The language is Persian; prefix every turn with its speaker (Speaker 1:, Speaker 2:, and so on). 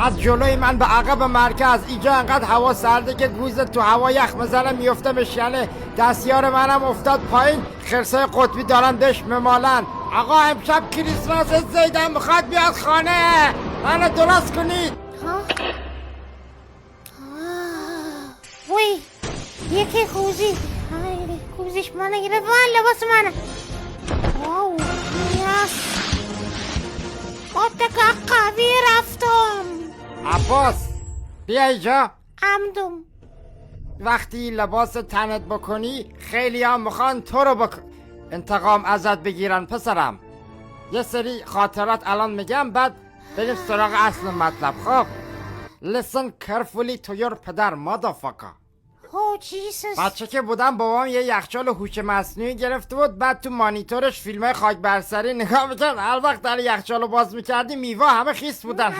Speaker 1: از جلوی من به عقب مرکز. اینجا انقدر هوا سرده که گوز تو هوا یخ میزنه میفته به شنه. دستیار منم افتاد پایین، خرسای قطبی دارن دش ممالن. آقا امشب کریسمس زیدم میخواد بیاد خانه، منو درست کنید.
Speaker 2: وای یکی کوزی کوزیش منو گرفت. وای لباس منه. واو یس مدک قوی رفتم.
Speaker 1: عباس بیا اینجا.
Speaker 2: عمدم.
Speaker 1: وقتی لباس تنت بکنی خیلی هم میخوان تو رو انتقام ازت بگیرن پسرم. یه سری خاطرات الان میگم بعد بریم سراغ اصل مطلب. خب listen carefully to your پدر motherfucker.
Speaker 2: او جیسس.
Speaker 1: بچه که بودم بابام یه یخچال هوش مصنوعی گرفته بود، بعد تو مانیتورش فیلمای خاک بر سری نگاه میکرد. هر وقت در یخچالو باز میکردی میوه همه خیس بودن.